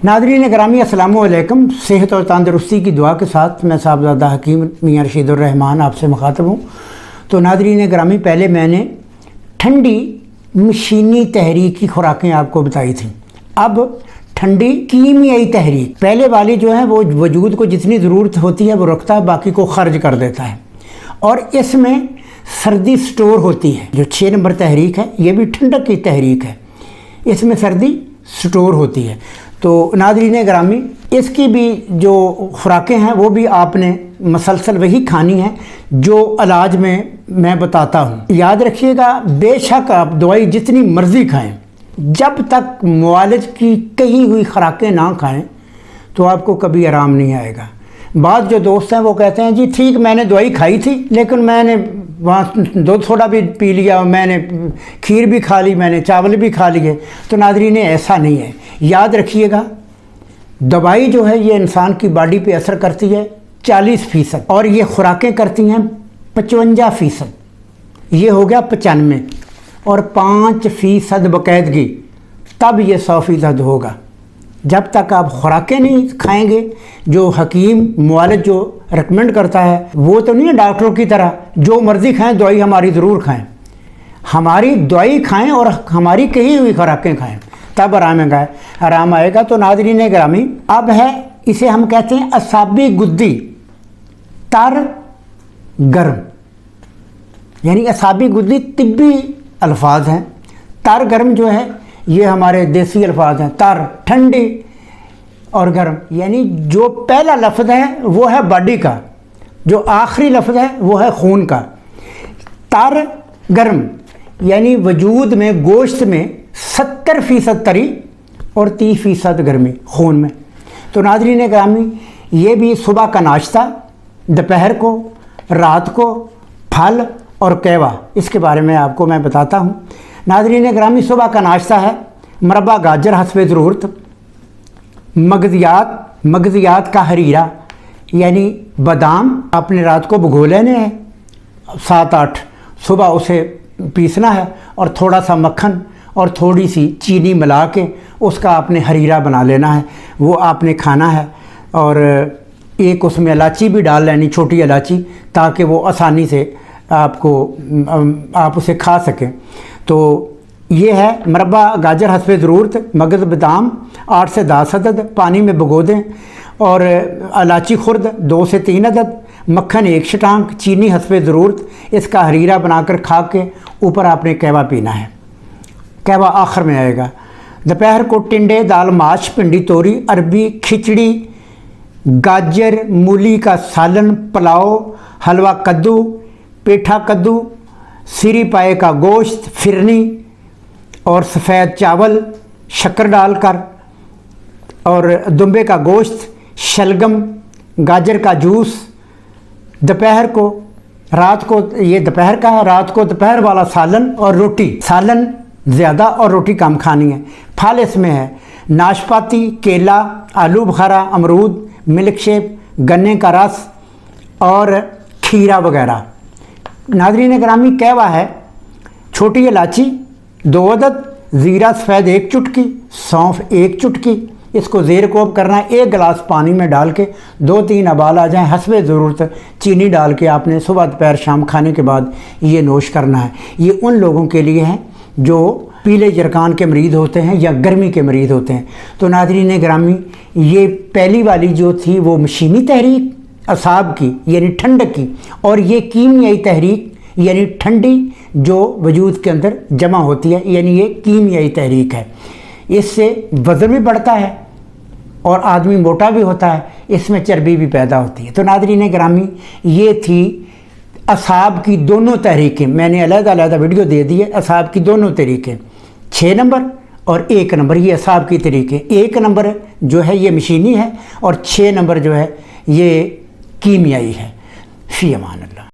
नाज़रीन ग्रामी अस्सलाम वालेकुम। सेहत और तंदुरुस्ती की दुआ के साथ मैं साहबजादा हकीम मियां रशीदुर रहमान आपसे मुखातब हूँ। तो नाज़रीन ग्रामी, पहले मैंने ठंडी मशीनी तहरीक की खुराकें आपको बताई थी। अब ठंडी कीमियाई तहरीक, पहले वाली जो है वो वजूद को जितनी ज़रूरत होती है वो रखता है, बाकी को खर्ज कर देता है। और इसमें सर्दी स्टोर होती है। जो 6 नंबर तहरीक है ये भी ठंडक की तहरीक है, इसमें सर्दी स्टोर होती है। तो नाज़रीन ग्रामी, इसकी भी जो खुराकें हैं वो भी आपने मसलसल वही खानी है जो इलाज में मैं बताता हूँ। याद रखिएगा, बेशक आप दवाई जितनी मर्ज़ी खाएं, जब तक मुआलिज की कही हुई खुराकें ना खाएं तो आपको कभी आराम नहीं आएगा। बाद जो दोस्त हैं वो कहते हैं जी ठीक, मैंने दवाई खाई थी लेकिन मैंने वहाँ दूध थोड़ा भी पी लिया, मैंने खीर भी खा ली, मैंने चावल भी खा लिए। तो नाज़रीन ऐसा नहीं है। याद रखिएगा, दवाई जो है ये इंसान की बॉडी पे असर करती है 40% और ये खुराकें करती हैं 55%। ये हो गया 95 और 5% बाकायदगी, तब ये 100% होगा। जब तक आप खुराकें नहीं खाएंगे, जो हकीम मुआलिज जो रिकमेंड करता है वो तो नहीं है डॉक्टरों की तरह जो मर्ज़ी खाएं, दवाई हमारी ज़रूर खाएं। हमारी दवाई खाएं और हमारी कही हुई खुराकें खाएं, तब आराम आएगा। तो नाज़रीन ग्रामी, अब है, इसे हम कहते हैं असाबी गुद्दी तर गर्म, यानी असाबी गुद्दी तिब्बी अल्फाज हैं। तर गर्म जो है ये हमारे देसी अल्फाज हैं। तर ठंडी और गर्म, यानी जो पहला लफ्ज़ है वो है बॉडी का, जो आखिरी लफ्ज़ है वो है खून का। तर गर्म यानी वजूद में, गोश्त में 70% तरी और 30% गर्मी खून में। तो नाज़रीन ग्रामी, ये भी सुबह का नाश्ता, दोपहर को, रात को फल और कहवा, इसके बारे में आपको मैं बताता हूँ। नाज़रीन ग्रामी, सुबह का नाश्ता है मरबा गाजर हस्बे ज़रूरत, मगज़ियात का हरीरा यानी बादाम आपने रात को भिगो लेने हैं 7-8, सुबह उसे पीसना है और थोड़ा सा मक्खन और थोड़ी सी चीनी मिला के उसका आपने हरीरा बना लेना है, वो आपने खाना है। और एक उसमें इलायची भी डाल लेनी, छोटी इलायची, ताकि वो आसानी से आप उसे खा सकें। तो ये है मरबा गाजर हस्बे ज़रूरत, मगज़ बादाम 8 से 10 अदद पानी में भिगो दें, और इलायची खुर्द 2 से 3 अदद, मक्खन 1 शटांक, चीनी हस्बे ज़रूरत, इसका हरीरा बनाकर खा के ऊपर आपने कहवा पीना है। कहवा आखिर में आएगा। दोपहर को टिंडे, दाल, माश, भिंडी, तोरी, अरबी, खिचड़ी, गाजर, मूली का सालन, पुलाव, हलवा कद्दू, पेठा कद्दू, सिरी पाए का गोश्त, फिरनी और सफ़ेद चावल शक्कर डालकर, और दुम्बे का गोश्त, शलगम, गाजर का जूस। दोपहर को, रात को ये दोपहर का है, रात को दोपहर वाला सालन और रोटी, सालन ज़्यादा और रोटी कम खानी है। फल इसमें है नाशपाती, केला, आलू बुखारा, अमरूद, मिल्क शेक, गन्ने का रस और खीरा वगैरह। नाज़रीन ग्रामी, कहवा है छोटी इलायची 2 अदद, ज़ीरा सफ़ेद 1 चुटकी, सौंफ 1 चुटकी। इसको ज़ेर कोब करना है, 1 गिलास पानी में डाल के 2-3 उबाल आ जाएँ, हस्बे ज़रूरत चीनी डाल के आपने सुबह दोपहर शाम खाने के बाद ये नोश करना है। ये उन लोगों के लिए है जो पीले जरकान के मरीज़ होते हैं या गर्मी के मरीज़ होते हैं। तो नाज़रीन ग्रामी, ये पहली वाली जो थी वो मशीनी तहरीक असाब की यानी ठंडक की, और ये कीमियाई तहरीक यानी ठंडी जो वजूद के अंदर जमा होती है, यानी ये कीमियाई तहरीक है। इससे वज़न भी बढ़ता है और आदमी मोटा भी होता है, इसमें चर्बी भी पैदा होती है। तो नाज़रीन ग्रामी, ये थी असाब की दोनों तहरीकें। मैंने अलग-अलग वीडियो दे दी है। असाब की दोनों तरीकें 6 नंबर और 1 नंबर, ये असाब की तरीके। 1 नंबर जो है ये मशीनी है और 6 नंबर जो है ये कीमियाई है। फ़ी अमान अल्लाह।